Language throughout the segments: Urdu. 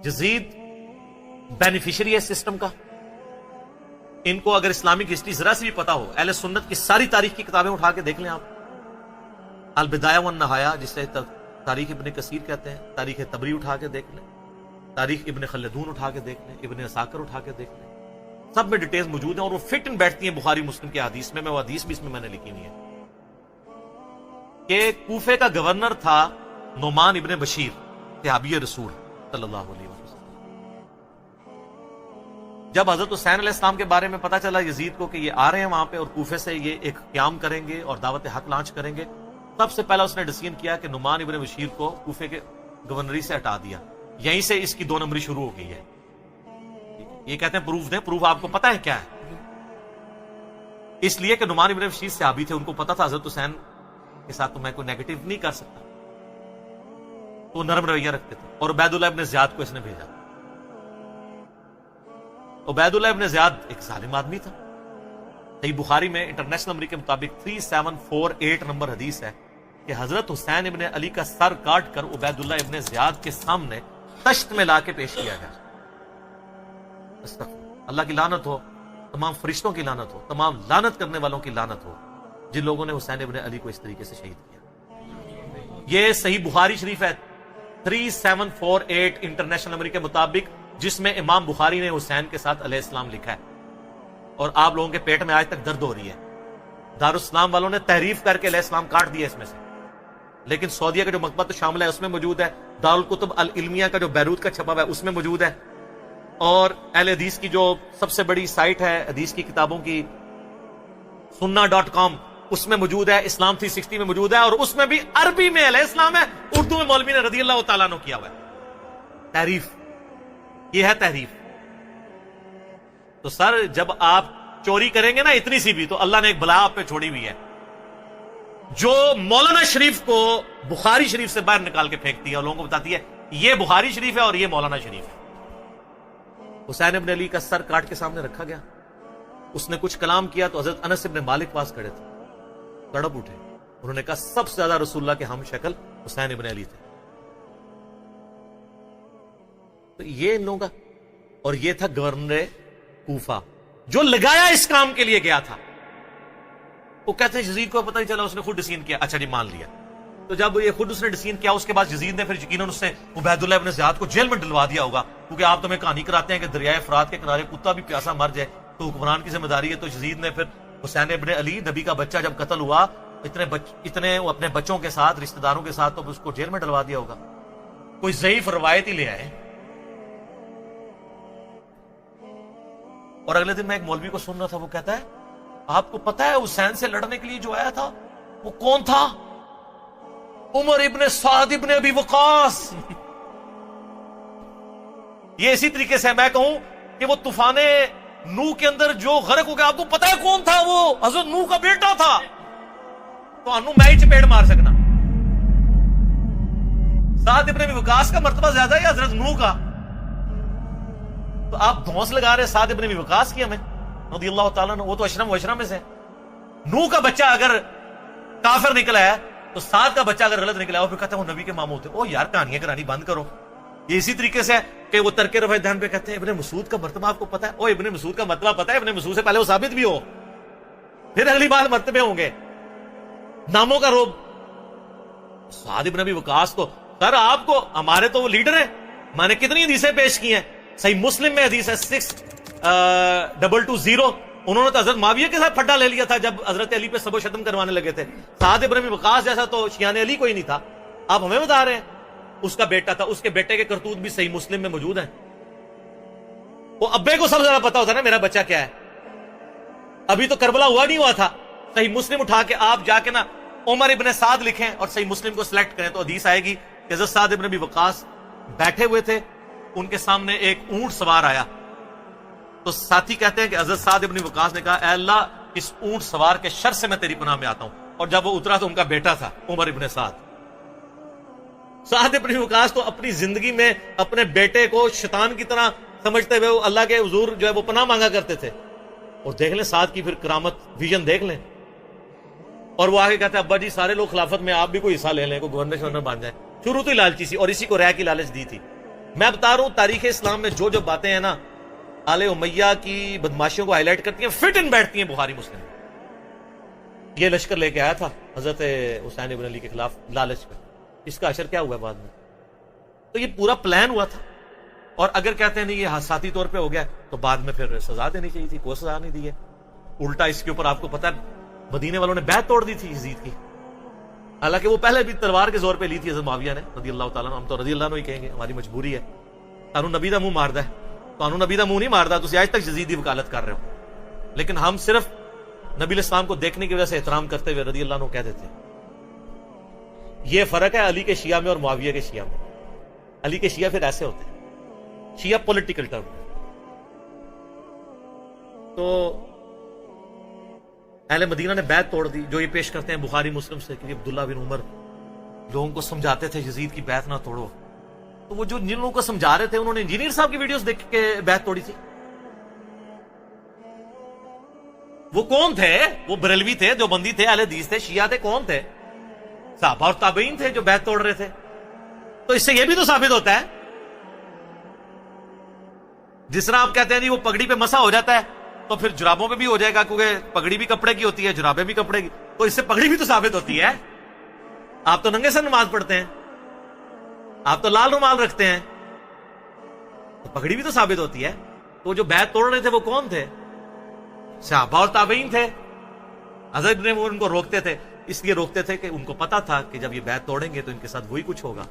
یزید بینیفیشری ہے سسٹم کا. ان کو اگر اسلامک ہسٹری ذرا سے بھی پتا ہو، اہل سنت کی ساری تاریخ کی کتابیں اٹھا کے دیکھ لیں آپ، البدایہ والنہایہ جسے تاریخ ابن کثیر کہتے ہیں، تاریخ طبری اٹھا کے دیکھ لیں، تاریخ ابن خلدون اٹھا کے دیکھ لیں، ابن عساکر اٹھا کے دیکھ لیں، سب میں ڈیٹیلز موجود ہیں اور وہ فٹ ان بیٹھتی ہیں بخاری مسلم کے حدیث میں. وہ حدیث بھی اس میں نے لکھی نہیں ہے کہ کوفے کا گورنر تھا نعمان ابن بشیر صحابی رسول صلی اللہ علیہ وسلم. جب حضرت حسین علیہ السلام کے بارے میں پتا چلا یزید کو کہ یہ آ رہے ہیں وہاں پہ اور کوفے سے یہ ایک قیام کریں گے اور دعوت حق لانچ کریں گے، سب سے پہلا اس نے ڈیسیژن کیا کہ نعمان ابن بشیر کو کوفے کے گورنری سے ہٹا دیا. یہیں سے اس کی 2 نمبری شروع ہو گئی ہے. یہ کہتے ہیں پروف دیں، پروف آپ کو پتا ہے کیا ہے؟ اس لیے کہ نعمان ابن بشیر صحابی تھے، ان کو پتا تھا حضرت حسین کے ساتھ تو میں کوئی نیگیٹو نہیں کر سکتا، تو نرم رویہ رکھتے تھے. اور عبید اللہ ابن زیاد کو اس نے بھیجا. عبید اللہ ابن زیاد ایک ظالم آدمی تھا. صحیح بخاری میں انٹرنیشنل نمبر کے مطابق 3748 نمبر حدیث ہے کہ حضرت حسین ابن علی کا سر کاٹ کر عبید اللہ ابن زیاد کے سامنے تشت میں لا کے پیش کیا گیا. اللہ کی لعنت ہو، تمام فرشتوں کی لعنت ہو، تمام لعنت کرنے والوں کی لعنت ہو جن لوگوں نے حسین ابن علی کو اس طریقے سے شہید کیا. یہ صحیح بخاری شریف ہے 3748 انٹرنیشنل نمبر کے مطابق، جس میں امام بخاری نے حسین کے ساتھ علیہ السلام لکھا ہے. اور آپ لوگوں کے پیٹ میں آج تک درد ہو رہی ہے. دارالاسلام والوں نے تحریف کر کے علیہ السلام کاٹ دیا اس میں سے، لیکن سعودیہ کا جو مکتبۃ شاملہ ہے اس میں موجود ہے، دارالکتب العلمیہ کا جو بیروت کا چھپا ہوا ہے اس میں موجود ہے، اور اہل حدیث کی جو سب سے بڑی سائٹ ہے حدیث کی کتابوں کی sunna.com اس میں موجود ہے، اسلام 360 میں موجود ہے، اور اس میں بھی عربی میں علیہ السلام ہے، اردو میں مولوی نے رضی اللہ تعالیٰ عنہ کیا ہوا ہے. تحریف، یہ ہے تحریف. تو سر جب آپ چوری کریں گے نا اتنی سی بھی، تو اللہ نے ایک بلا آپ پہ چھوڑی ہوئی ہے جو مولانا شریف کو بخاری شریف سے باہر نکال کے پھینکتی ہے اور لوگوں کو بتاتی ہے یہ بخاری شریف ہے اور یہ مولانا شریف ہے. حسین ابن علی کا سر کاٹ کے سامنے رکھا گیا، اس نے کچھ کلام کیا تو حضرت انس ابن مالک پاس کھڑے تھے، تڑپ اٹھے. انہوں نے کہا سب سے زیادہ رسول اللہ کے ہم شکل حسین ابن علی تھے. تو یہ ان لوگوں کا، اور یہ تھا گورنر کوفہ جو لگایا اس کام کے لیے گیا تھا. وہ کہتے ہیں یزید کو پتہ نہیں چلا، اس نے خود ڈیسیژن کیا. اچھا جی مان لیا. تو جب یہ خود اس نے ڈیسیژن کیا، اس کے بعد یزید نے پھر یقیناً اس نے عبید اللہ ابن زیاد کو جیل میں ڈلوا دیا ہوگا، کیونکہ آپ تمہیں کہانی کراتے ہیں کہ دریائے فرات کے کنارے کتا بھی پیاسا مر جائے تو حکمران کی ذمہ داری ہے. تو یزید نے پھر حسین ابن علی نبی کا بچہ جب قتل ہوا، اتنے وہ اپنے بچوں کے ساتھ رشتہ داروں کے ساتھ، تو اس کو جیل میں ڈلوا دیا ہوگا. کوئی ضعیف روایت ہی لے آئے. اور اگلے دن میں ایک مولوی کو سن رہا تھا، وہ کہتا ہے آپ کو پتا ہے حسین سے لڑنے کے لیے جو آیا تھا وہ کون تھا؟ عمر ابن سعد ابن ابی وقاص. یہ اسی طریقے سے میں کہوں کہ وہ طوفان نوح کے اندر جو غرق ہو گیا، آپ کو پتا ہے کون تھا؟ وہ حضرت نوح کا بیٹا تھا. تو انو میں ہی چپیڑ مار سکنا. سعد ابن ابی وقاص کا مرتبہ زیادہ ہے یا حضرت نوح کا؟ تو آپ دھونس لگا رہے سعد ابن ابی وقاص کی ہمیں رضی اللہ تعالیٰ عنہ. وہ تو اشرم و اشرم میں سے. نوح کا بچہ اگر کافر نکلا ہے تو سعد کا بچہ اگر غلط نکلا ہے وہ پھر کہتے ہیں وہ نبی کے ماموں تھے. او یار کہانیاں کرانی بند کرو. یہ اسی طریقے سے کہ وہ ترک رفع دہن پہ کہتے ہیں ابن مسعود کا مرتبہ آپ کو پتا ہے؟ او ابن مسعود کا مرتبہ پتا ہے؟ ابن مسعود سے پہلے وہ ثابت بھی ہو، پھر اگلی بار مرتبے ہوں گے. ناموں کا روب. سعد ابن ابی وقاص تو سر آپ کو، ہمارے تو وہ لیڈر ہیں، میں نے کتنی حدیثیں پیش کی ہیں. صحیح مسلم میں حدیث ہے 6220. انہوں نے تو حضرت معاویہ کے ساتھ پھڈا لے لیا تھا جب حضرت علی پہ سب و شتم کروانے لگے تھے. سعد ابن ابی وقاص جیسا تو شیان علی کوئی نہیں تھا. آپ ہمیں بتا رہے ہیں اس کا بیٹا تھا. اس کے بیٹے کے کرتوت بھی صحیح مسلم میں موجود ہیں. وہ ابے کو سب سے زیادہ پتا ہوتا ہے نا میرا بچہ کیا ہے. ابھی تو کربلا ہوا نہیں ہوا تھا. صحیح مسلم اٹھا کے آپ جا کے نا عمر ابن سعد لکھیں اور صحیح مسلم کو سلیکٹ کریں تو حدیث آئے گی کہ حضرت سعد ابن ابی وقاص بیٹھے ہوئے تھے، ان کے سامنے ایک اونٹ سوار آیا. تو ساتھی کہتے ہیں کہ حضرت سعد ابن وقاص نے کہا اے اللہ اس اونٹ سوار کے شر سے میں تیری پناہ میں آتا ہوں. اور جب وہ اترا تو ان کا بیٹا تھا عمر ابن سعد. سعد ابن وقاص تو اپنی زندگی میں اپنے بیٹے کو شیطان کی طرح سمجھتے ہوئے وہ اللہ کے حضور جو ہے وہ پناہ مانگا کرتے تھے. اور دیکھ لیں سعد کی پھر کرامت ویژن دیکھ لیں. اور وہ آگے کہتے ہیں ابا جی سارے لوگ خلافت میں، آپ بھی کوئی حصہ لے لیں، کوئی گورنر شورنر بن جائیں. شروع تو ہی لالچی سی، اور اسی کو رہ کی لالچ دی تھی. میں بتا رہا ہوں تاریخ اسلام میں جو جو باتیں ہیں نا آل امیہ کی بدماشیوں کو ہائی لائٹ کرتی ہیں، فٹ ان بیٹھتی ہیں بخاری مسلم۔ یہ لشکر لے کے آیا تھا حضرت حسین ابن علی کے خلاف لالچ میں، اس کا اشر کیا ہوا بعد میں؟ تو یہ پورا پلان ہوا تھا، اور اگر کہتے ہیں نہیں یہ حادثاتی طور پہ ہو گیا تو بعد میں پھر سزا دینی چاہیے تھی، کوئی سزا نہیں دی ہے۔ الٹا اس کے اوپر آپ کو پتہ ہے مدینے والوں نے بیعت توڑ دی تھی یزید کی، حالانکہ وہ پہلے بھی تلوار کے زور پہ لی تھی حضرت معاویہ نے رضی اللہ تعالیٰ عنہ۔ ہم تو رضی اللہ عنہ ہی کہیں گے، ہماری مجبوری ہے، قانون نبی دا منہ ماردا ہے، قانون نبی دا منہ نہیں ماردا، تو آج تک یزید کی وکالت کر رہے ہو، لیکن ہم صرف نبی علیہ السلام کو دیکھنے کی وجہ سے احترام کرتے ہوئے رضی اللہ عنہ کہہ دیتے ہیں۔ یہ فرق ہے علی کے شیعہ میں اور معاویہ کے شیعہ میں۔ علی کے شیعہ پھر ایسے ہوتے ہیں، شیعہ پولیٹیکل ٹرم۔ تو اہل مدینہ نے بیعت توڑ دی، جو یہ پیش کرتے ہیں بخاری مسلم سے کہ عبداللہ بن عمر لوگوں کو سمجھاتے تھے یزید کی بیعت نہ توڑو، تو وہ جو جن لوگوں کو سمجھا رہے تھے انہوں نے انجینئر صاحب کی ویڈیوز دیکھ کے بیعت توڑی تھی۔ وہ کون تھے؟ وہ بریلوی تھے، جو بندی تھے، اہل حدیث تھے، شیعہ تھے، کون تھے؟ صحابہ اور تابعین تھے جو بیعت توڑ رہے تھے۔ تو اس سے یہ بھی تو ثابت ہوتا ہے، جس طرح آپ کہتے ہیں جی وہ پگڑی پہ مسا ہو جاتا ہے تو پھر جرابوں پہ بھی ہو جائے گا، کیونکہ پگڑی بھی کپڑے کی ہوتی ہے، جرابیں بھی کپڑے کی، تو اس سے پگڑی بھی تو ثابت ہوتی ہے۔ آپ تو ننگے سر نماز پڑھتے ہیں، آپ تو لال رومال رکھتے ہیں، تو پگڑی بھی تو ثابت ہوتی ہے۔ تو جو بیعت توڑ رہے تھے وہ کون تھے؟ صحابہ اور تابعین تھے۔ حضرت ابن عمر ان کو روکتے تھے، اس لیے روکتے تھے کہ ان کو پتا تھا کہ جب یہ بیعت توڑیں گے تو ان کے ساتھ وہی کچھ ہوگا،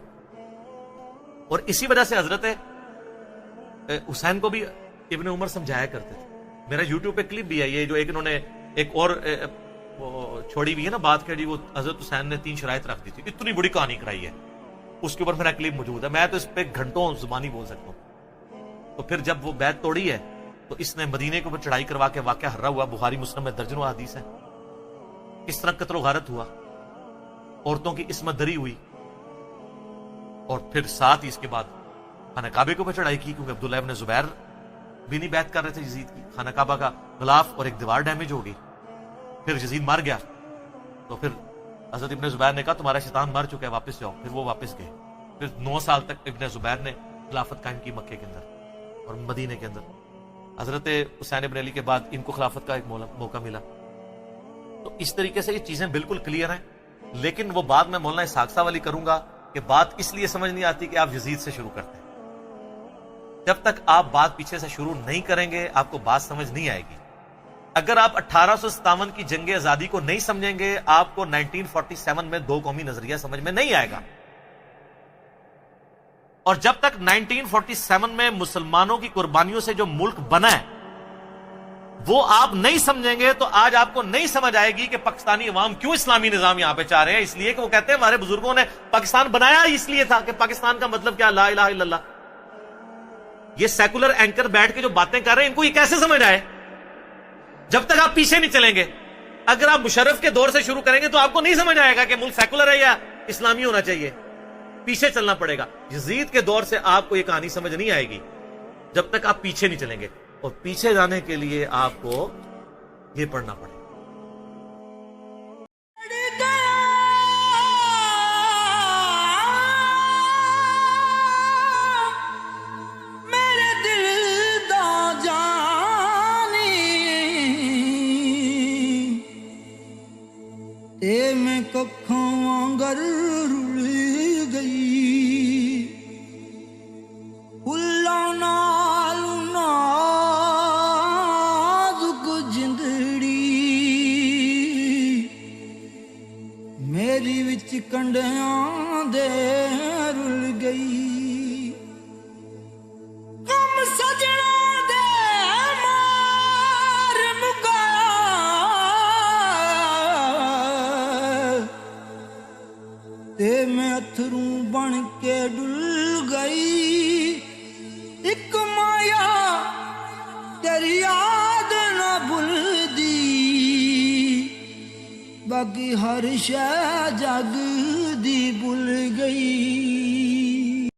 اور اسی وجہ سے حضرت حسین کو بھی ابن عمر سمجھایا کرتے تھے۔ میرا یوٹیوب پہ کلپ بھی ہے یہ، جو ایک انہوں نے ایک اور چھوڑی بھی ہے نا بات کہ وہ حضرت حسین نے 3 شرائط رکھ دی تھی، اتنی بڑی کہانی کرائی ہے، اس کے اوپر میرا کلپ موجود ہے، میں تو اس پہ گھنٹوں زبانی بول سکتا ہوں۔ تو پھر جب وہ بیعت توڑی ہے تو اس نے مدینے کے اوپر چڑھائی کروا کے واقعہ ہررا ہوا، بخاری مسلم میں درجنوں حدیث ہے، اس طرح قتل و غارت ہوا، عورتوں کی عصمت دری ہوئی، اور پھر ساتھ ہی اس کے بعد خانہ کعبے کے اوپر چڑھائی کی، کیونکہ عبداللہ ابن زبیر بھی نہیں بیعت کر رہے تھے یزید کی۔ خانہ کعبہ کا غلاف اور ایک دیوار ڈیمیج ہو گئی، پھر یزید مر گیا، تو پھر حضرت ابن زبیر نے کہا تمہارا شیطان مر چکا ہے، واپس جاؤ، پھر وہ واپس گئے۔ پھر 9 سال تک ابن زبیر نے خلافت قائم کی مکے کے اندر اور مدینے کے اندر۔ حضرت حسین ابن علی کے بعد ان کو خلافت کا ایک موقع ملا۔ تو اس طریقے سے یہ چیزیں بالکل کلیئر ہیں، لیکن وہ بات میں مولانا اسحاق صاحب والی کروں گا کہ بات اس لیے سمجھ نہیں آتی کہ آپ یزید سے شروع کرتے ہیں۔ جب تک آپ بات پیچھے سے شروع نہیں کریں گے آپ کو بات سمجھ نہیں آئے گی۔ اگر آپ 1857 کی جنگ آزادی کو نہیں سمجھیں گے آپ کو 1947 میں 2 قومی نظریہ سمجھ میں نہیں آئے گا، اور جب تک 1947 میں مسلمانوں کی قربانیوں سے جو ملک بنا ہے وہ آپ نہیں سمجھیں گے تو آج آپ کو نہیں سمجھ آئے گی کہ پاکستانی عوام کیوں اسلامی نظام یہاں پہ چاہ رہے ہیں۔ اس لیے کہ وہ کہتے ہیں ہمارے بزرگوں نے پاکستان بنایا اس لیے تھا کہ پاکستان کا مطلب کیا، لا الہ الا اللہ۔ یہ سیکولر اینکر بیٹھ کے جو باتیں کر رہے ہیں ان کو یہ کیسے سمجھ آئے جب تک آپ پیچھے نہیں چلیں گے؟ اگر آپ مشرف کے دور سے شروع کریں گے تو آپ کو نہیں سمجھ آئے گا کہ ملک سیکولر ہے یا اسلامی ہونا چاہیے، پیچھے چلنا پڑے گا۔ یزید کے دور سے آپ کو یہ کہانی سمجھ نہیں آئے گی جب تک آپ پیچھے نہیں چلیں گے، اور پیچھے جانے کے لیے آپ کو یہ پڑھنا پڑے گا۔ میں ککھاں وانگر رل گئی، پھلاں نال نازک جندڑی میری وچ کنڈیاں دے رل گئی۔ کم سجنا دے مار مکا تے میں اتھروں بن کے ڈل گئی، ایک مایا تیری یاد نہ بھلدی، باقی ہر شے جگ دی بھل گئی۔